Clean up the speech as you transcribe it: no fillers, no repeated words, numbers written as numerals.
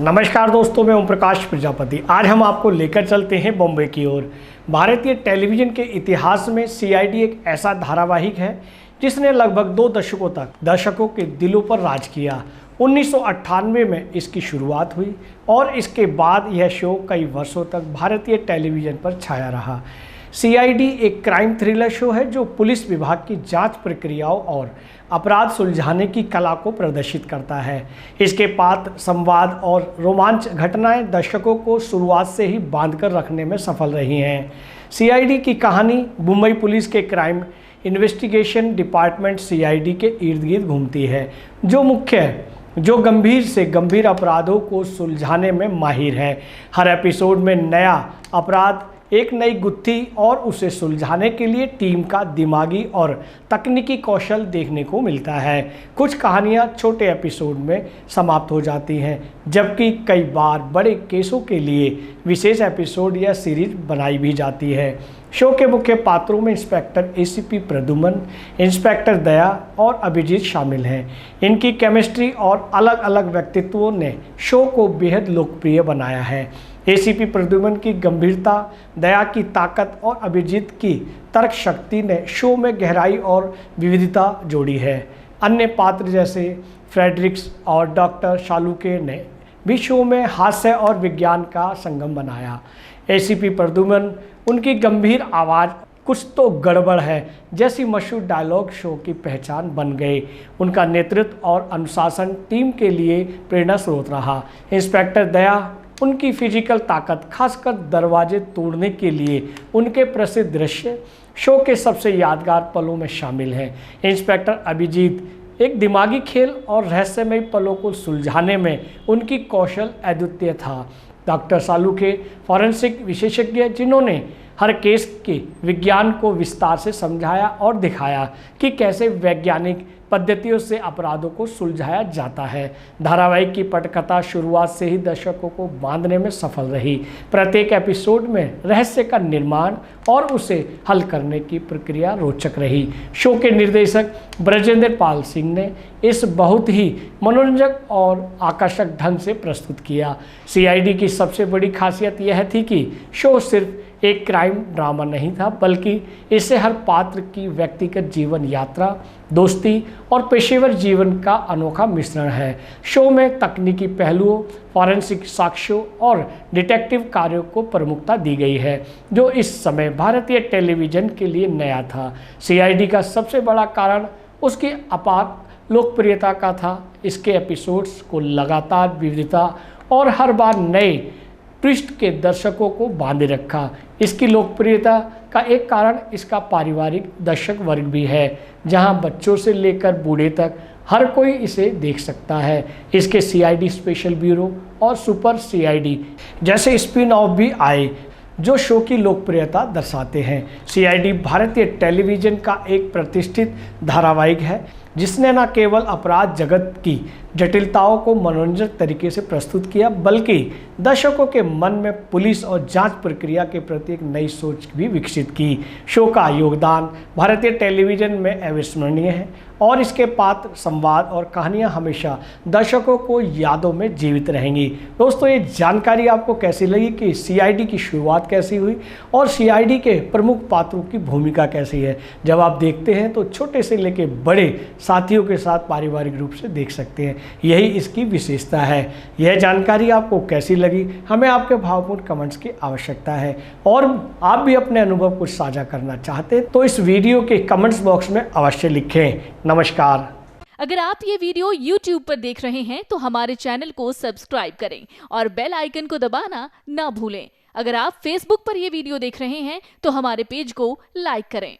नमस्कार दोस्तों, मैं ओम प्रकाश प्रजापति। आज हम आपको लेकर चलते हैं बॉम्बे की ओर। भारतीय टेलीविज़न के इतिहास में सीआईडी एक ऐसा धारावाहिक है जिसने लगभग 2 दशकों तक दर्शकों के दिलों पर राज किया। 1998 में इसकी शुरुआत हुई और इसके बाद यह शो कई वर्षों तक भारतीय टेलीविज़न पर छाया रहा। सीआईडी एक क्राइम थ्रिलर शो है जो पुलिस विभाग की जांच प्रक्रियाओं और अपराध सुलझाने की कला को प्रदर्शित करता है। इसके पात्र, संवाद और रोमांच घटनाएं दर्शकों को शुरुआत से ही बांधकर रखने में सफल रही हैं। सीआईडी की कहानी मुंबई पुलिस के क्राइम इन्वेस्टिगेशन डिपार्टमेंट सीआईडी के इर्द गिर्द घूमती है, जो गंभीर से गंभीर अपराधों को सुलझाने में माहिर है। हर एपिसोड में नया अपराध, एक नई गुत्थी और उसे सुलझाने के लिए टीम का दिमागी और तकनीकी कौशल देखने को मिलता है। कुछ कहानियां छोटे एपिसोड में समाप्त हो जाती हैं, जबकि कई बार बड़े केसों के लिए विशेष एपिसोड या सीरीज बनाई भी जाती है। शो के मुख्य पात्रों में इंस्पेक्टर एसीपी प्रद्युमन, इंस्पेक्टर दया और अभिजीत शामिल हैं। इनकी केमिस्ट्री और अलग अलग व्यक्तित्वों ने शो को बेहद लोकप्रिय बनाया है। एसीपी प्रद्युमन की गंभीरता, दया की ताकत और अभिजीत की तर्क शक्ति ने शो में गहराई और विविधता जोड़ी है। अन्य पात्र जैसे फ्रेडरिक्स और डॉक्टर शालुके ने भी शो में हास्य और विज्ञान का संगम बनाया। एसीपी प्रद्युमन, उनकी गंभीर आवाज़ कुछ तो गड़बड़ है जैसी मशहूर डायलॉग शो की पहचान बन गए। उनका नेतृत्व और अनुशासन टीम के लिए प्रेरणा स्रोत रहा। इंस्पेक्टर दया, उनकी फिजिकल ताकत, खासकर दरवाजे तोड़ने के लिए उनके प्रसिद्ध दृश्य शो के सबसे यादगार पलों में शामिल हैं। इंस्पेक्टर अभिजीत, एक दिमागी खेल और रहस्यमय पलों को सुलझाने में उनकी कौशल अद्वितीय था। डॉक्टर शालुके, फॉरेंसिक विशेषज्ञ जिन्होंने हर केस के विज्ञान को विस्तार से समझाया और दिखाया कि कैसे वैज्ञानिक पद्धतियों से अपराधों को सुलझाया जाता है। धारावाहिक की पटकथा शुरुआत से ही दर्शकों को बांधने में सफल रही। प्रत्येक एपिसोड में रहस्य का निर्माण और उसे हल करने की प्रक्रिया रोचक रही। शो के निर्देशक ब्रजेंद्र पाल सिंह ने इस बहुत ही मनोरंजक और आकर्षक ढंग से प्रस्तुत किया। सीआईडी की सबसे बड़ी खासियत यह थी कि शो सिर्फ एक क्राइम ड्रामा नहीं था, बल्कि इससे हर पात्र की व्यक्तिगत जीवन यात्रा, दोस्ती और पेशेवर जीवन का अनोखा मिश्रण है। शो में तकनीकी पहलुओं, फॉरेंसिक साक्ष्यों और डिटेक्टिव कार्यों को प्रमुखता दी गई है, जो इस समय भारतीय टेलीविज़न के लिए नया था। सीआईडी का सबसे बड़ा कारण उसकी अपार लोकप्रियता का था। इसके एपिसोड्स को लगातार विविधता और हर बार नए पृष्ठ के दर्शकों को बांधे रखा। इसकी लोकप्रियता का एक कारण इसका पारिवारिक दर्शक वर्ग भी है, जहां बच्चों से लेकर बूढ़े तक हर कोई इसे देख सकता है। इसके सीआईडी स्पेशल ब्यूरो और सुपर सीआईडी जैसे स्पिन ऑफ भी आए, जो शो की लोकप्रियता दर्शाते हैं। सीआईडी भारतीय टेलीविज़न का एक प्रतिष्ठित धारावाहिक है जिसने न केवल अपराध जगत की जटिलताओं को मनोरंजक तरीके से प्रस्तुत किया, बल्कि दर्शकों के मन में पुलिस और जांच प्रक्रिया के प्रति एक नई सोच भी विकसित की। शो का योगदान भारतीय टेलीविज़न में अविस्मरणीय है और इसके पात्र, संवाद और कहानियां हमेशा दर्शकों को यादों में जीवित रहेंगी। दोस्तों, ये जानकारी आपको कैसी लगी कि सीआईडी की शुरुआत कैसी हुई और सीआईडी के प्रमुख पात्रों की भूमिका कैसी है? जब आप देखते हैं तो छोटे से लेकर बड़े साथियों के साथ पारिवारिक रूप से देख सकते हैं। यही इसकी विशेषता है। यह जानकारी आपको कैसी लगी, हमें आपके भावपूर्ण कमेंट्स की आवश्यकता है। और आप भी अपने अनुभव कुछ साझा करना चाहते हैं तो इस वीडियो के कमेंट्स बॉक्स में अवश्य लिखें। नमस्कार। अगर आप ये वीडियो YouTube पर देख रहे हैं तो हमारे चैनल को सब्सक्राइब करें और बेल आइकन को दबाना ना भूलें। अगर आप Facebook पर ये वीडियो देख रहे हैं तो हमारे पेज को लाइक करें।